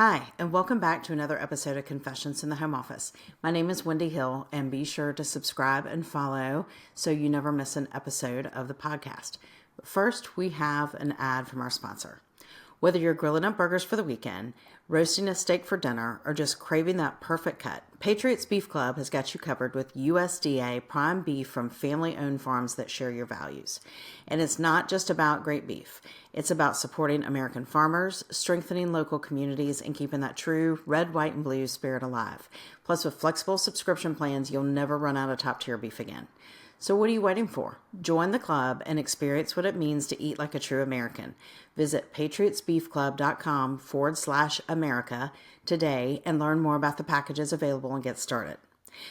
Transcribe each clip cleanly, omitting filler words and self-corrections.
Hi, and welcome back to another episode of Confessions in the Home Office. My name is Wendy Hill, and be sure to subscribe and follow so you never miss an episode of the podcast. But first, we have an ad from our sponsor. Whether you're grilling up burgers for the weekend, roasting a steak for dinner, or just craving that perfect cut, Patriots Beef Club has got you covered with USDA prime beef from family-owned farms that share your values. And it's not just about great beef. It's about supporting American farmers, strengthening local communities, and keeping that true red, white, and blue spirit alive. Plus, with flexible subscription plans, you'll never run out of top-tier beef again. So what are you waiting for? Join the club and experience what it means to eat like a true American. Visit patriotsbeefclub.com/America today and learn more about the packages available and get started.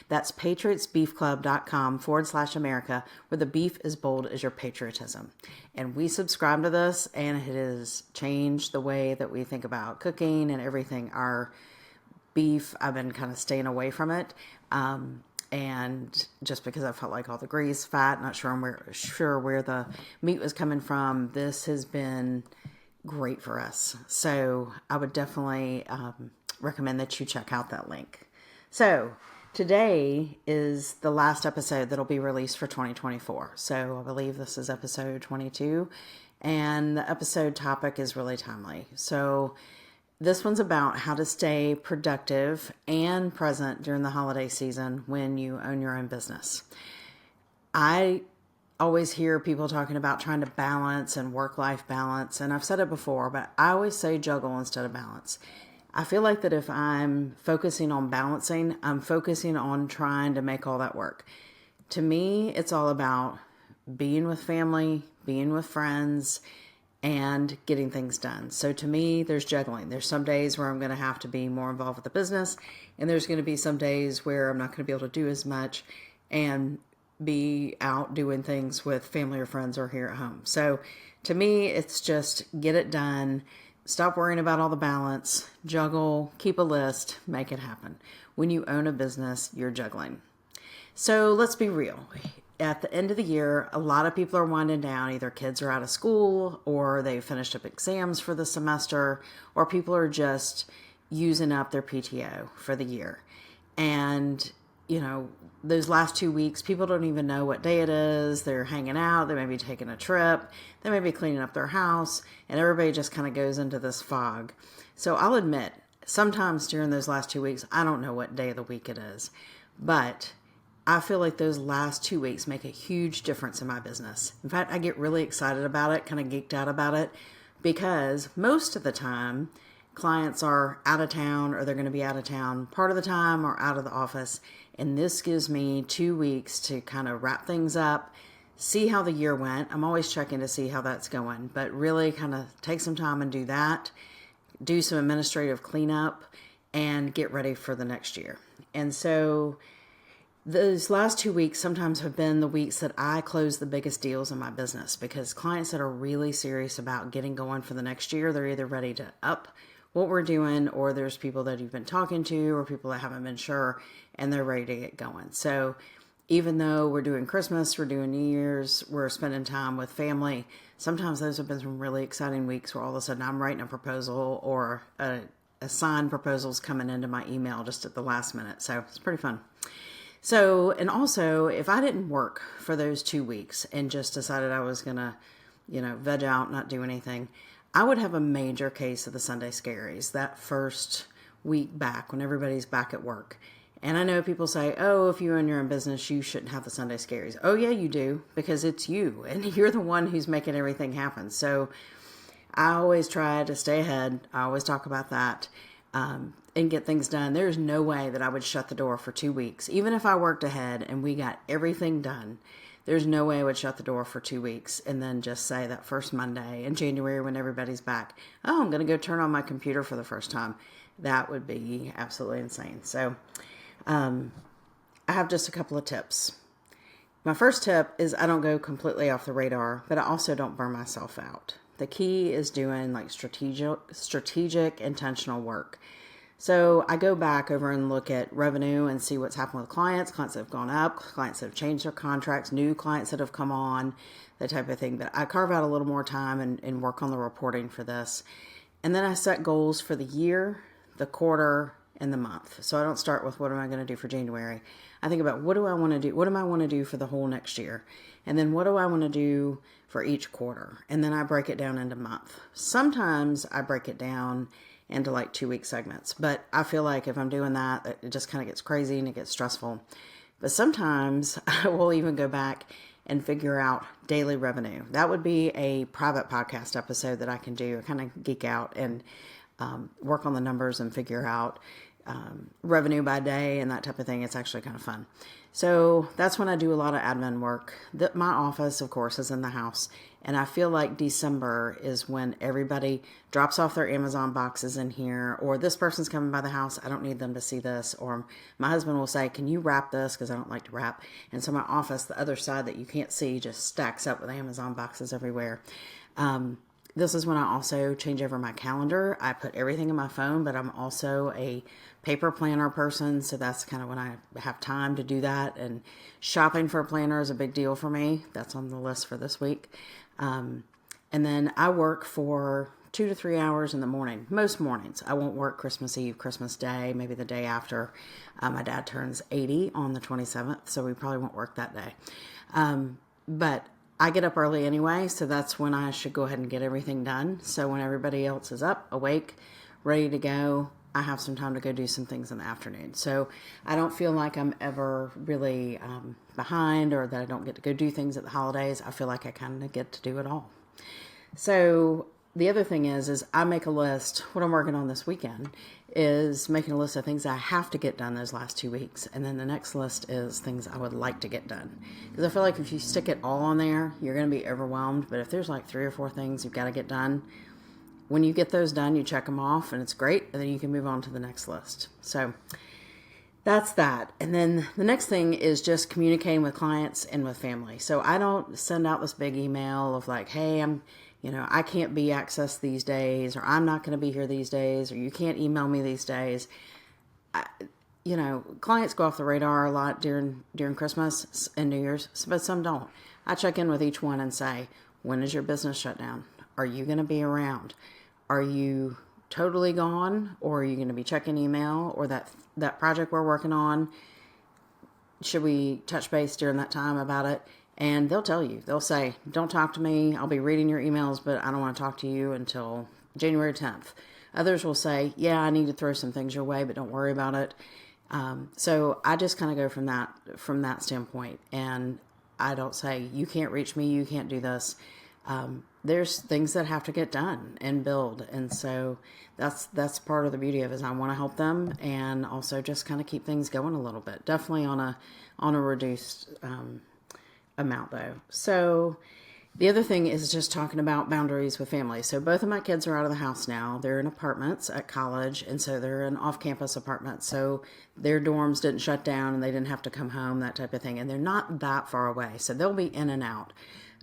That's patriotsbeefclub.com/America, where the beef is bold as your patriotism. And we subscribe to this, and it has changed the way that we think about cooking and everything. Our beef, I've been kind of staying away from it. And just because I felt like all the grease, fat, not sure where the meat was coming from, this has been great for us. So I would definitely recommend that you check out that link. So today is the last episode that'll be released for 2024. So I believe this is episode 22, and the episode topic is really timely. So this one's about how to stay productive and present during the holiday season when you own your own business. I always hear people talking about trying to balance and work-life balance, and I've said it before, but I always say juggle instead of balance. I feel like that if I'm focusing on balancing, I'm focusing on trying to make all that work. To me, it's all about being with family, being with friends, and getting things done. So to me, there's juggling. There's some days where I'm going to have to be more involved with the business, and there's going to be some days where I'm not going to be able to do as much and be out doing things with family or friends or here at home. So to me, it's just get it done. Stop worrying about all the balance, juggle, keep a list, make it happen. When you own a business, you're juggling. So let's be real. At the end of the year, a lot of people are winding down. Either kids are out of school, or they've finished up exams for the semester, or people are just using up their PTO for the year. And, those last 2 weeks, people don't even know what day it is. They're hanging out. They may be taking a trip. They may be cleaning up their house, and everybody just kind of goes into this fog. So I'll admit, sometimes during those last 2 weeks, I don't know what day of the week it is, but I feel like those last 2 weeks make a huge difference in my business. In fact, I get really excited about it, kind of geeked out about it, because most of the time, clients are out of town, or they're going to be out of town part of the time or out of the office. And this gives me 2 weeks to kind of wrap things up, see how the year went. I'm always checking to see how that's going, but really kind of take some time and do that, do some administrative cleanup, and get ready for the next year. And so those last 2 weeks sometimes have been the weeks that I close the biggest deals in my business, because clients that are really serious about getting going for the next year, they're either ready to up what we're doing, or there's people that you've been talking to, or people that haven't been sure, and they're ready to get going. So even though we're doing Christmas, we're doing New Year's, we're spending time with family, sometimes those have been some really exciting weeks where all of a sudden I'm writing a proposal, or a signed proposal's coming into my email just at the last minute. So it's pretty fun. So, and also, if I didn't work for those 2 weeks and just decided I was going to, veg out, not do anything, I would have a major case of the Sunday scaries that first week back when everybody's back at work. And I know people say, oh, if you own your own business, you shouldn't have the Sunday scaries. Oh, yeah, you do, because it's you, and you're the one who's making everything happen. So I always try to stay ahead. I always talk about that. And get things done. There's no way that I would shut the door for 2 weeks. Even if I worked ahead and we got everything done, there's no way I would shut the door for 2 weeks and then just say that first Monday in January when everybody's back, oh, I'm going to go turn on my computer for the first time. That would be absolutely insane. So I have just a couple of tips. My first tip is I don't go completely off the radar, but I also don't burn myself out. The key is doing like strategic, intentional work. So I go back over and look at revenue and see what's happened with clients that have gone up, clients that have changed their contracts, new clients that have come on, that type of thing. But I carve out a little more time and work on the reporting for this. And then I set goals for the year the quarter, and the month. So I don't start with what am I going to do for January. I think about what do I want to do? What do I want to do for the whole next year? And then what do I want to do for each quarter? And then I break it down into month. Sometimes I break it down into like 2-week segments, but I feel like if I'm doing that, it just kind of gets crazy and it gets stressful. But sometimes I will even go back and figure out daily revenue. That would be a private podcast episode that I can do. I kind of geek out and work on the numbers and figure out revenue by day and that type of thing. It's actually kind of fun. So that's when I do a lot of admin work. My office, of course, is in the house. And I feel like December is when everybody drops off their Amazon boxes in here, or this person's coming by the house. I don't need them to see this. Or my husband will say, can you wrap this? Because I don't like to wrap. And so my office, the other side that you can't see, just stacks up with Amazon boxes everywhere. This is when I also change over my calendar. I put everything in my phone, but I'm also a paper planner person. So that's kind of when I have time to do that. And shopping for a planner is a big deal for me. That's on the list for this week. And then I work for 2 to 3 hours in the morning. Most mornings. I won't work Christmas Eve, Christmas Day, maybe the day after. My dad turns 80 on the 27th, so we probably won't work that day. But I get up early anyway, so that's when I should go ahead and get everything done. So when everybody else is up, awake, ready to go, I have some time to go do some things in the afternoon. So I don't feel like I'm ever really behind, or that I don't get to go do things at the holidays. I feel like I kind of get to do it all. So the other thing is I make a list. What I'm working on this weekend is making a list of things I have to get done those last 2 weeks. And then the next list is things I would like to get done. Because I feel like if you stick it all on there, you're going to be overwhelmed. But if there's like 3 or 4 things you've got to get done, when you get those done, you check them off and it's great. And then you can move on to the next list. So that's that. And then the next thing is just communicating with clients and with family. So I don't send out this big email of like, hey, I can't be accessed these days, or I'm not going to be here these days, or you can't email me these days. Clients go off the radar a lot during Christmas and New Year's, but some don't. I check in with each one and say, when is your business shut down? Are you going to be around? Are you totally gone, or are you going to be checking email, or that project we're working on? Should we touch base during that time about it? And they'll tell you. They'll say, don't talk to me. I'll be reading your emails, but I don't want to talk to you until January 10th. Others will say, yeah, I need to throw some things your way, but don't worry about it. So I just kind of go from that standpoint. And I don't say, you can't reach me, you can't do this. There's things that have to get done and build. And so that's part of the beauty of it, is I want to help them and also just kind of keep things going a little bit. Definitely on a reduced amount though. So the other thing is just talking about boundaries with family. So both of my kids are out of the house now. They're in apartments at college, and so they're in off-campus apartments. So their dorms didn't shut down and they didn't have to come home, that type of thing. And they're not that far away. So they'll be in and out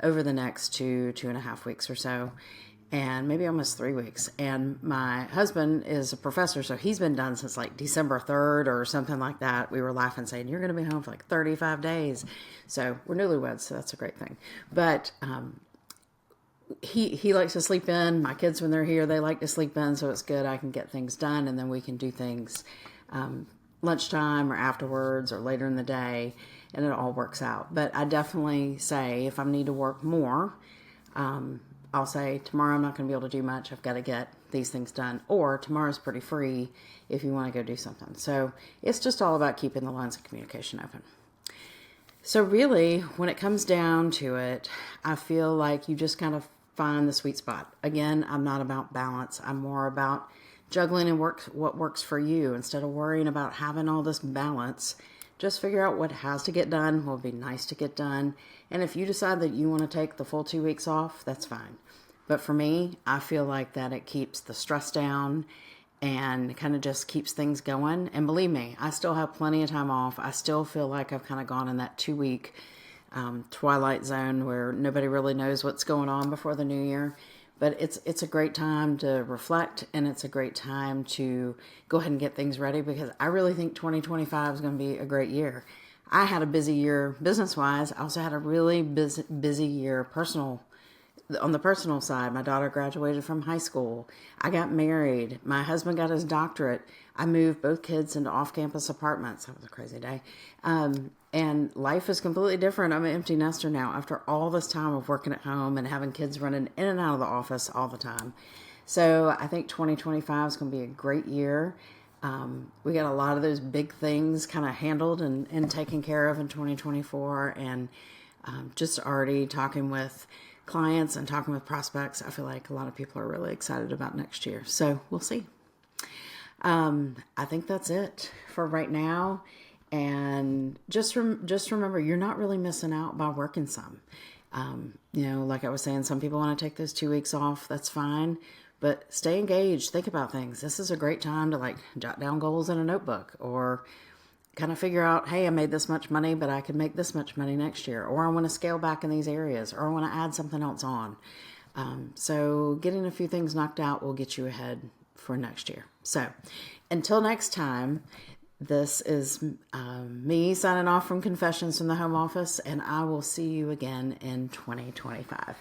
over the next 2.5 weeks or so, and maybe almost 3 weeks. And my husband is a professor, so he's been done since like December 3rd or something like that. We were laughing, saying, you're going to be home for like 35 days. So we're newlyweds, so that's a great thing. But he likes to sleep in. My kids, when they're here, they like to sleep in, so it's good. I can get things done, and then we can do things lunchtime or afterwards or later in the day, and it all works out. But I definitely say, if I need to work more, I'll say, tomorrow I'm not going to be able to do much. I've got to get these things done. Or tomorrow's pretty free if you want to go do something. So it's just all about keeping the lines of communication open. So really, when it comes down to it, I feel like you just kind of find the sweet spot. Again, I'm not about balance. I'm more about juggling and what works for you. Instead of worrying about having all this balance, just figure out what has to get done, what would be nice to get done. And if you decide that you want to take the full 2 weeks off, that's fine. But for me, I feel like that it keeps the stress down and kind of just keeps things going. And believe me, I still have plenty of time off. I still feel like I've kind of gone in that 2-week twilight zone where nobody really knows what's going on before the new year. But it's a great time to reflect, and it's a great time to go ahead and get things ready, because I really think 2025 is going to be a great year. I had a busy year business-wise. I also had a really busy year on the personal side, my daughter graduated from high school. I got married. My husband got his doctorate. I moved both kids into off-campus apartments. That was a crazy day. And life is completely different. I'm an empty nester now after all this time of working at home and having kids running in and out of the office all the time. So I think 2025 is going to be a great year. We got a lot of those big things kind of handled and taken care of in 2024. And just already talking with clients and talking with prospects, I feel like a lot of people are really excited about next year. So we'll see. I think that's it for right now. And just remember, you're not really missing out by working some. Like I was saying, some people want to take those 2 weeks off. That's fine. But stay engaged. Think about things. This is a great time to jot down goals in a notebook or kind of figure out, hey, I made this much money, but I can make this much money next year. Or I want to scale back in these areas, or I want to add something else on. So getting a few things knocked out will get you ahead for next year. So until next time, this is me signing off from Confessions from the Home Office, and I will see you again in 2025.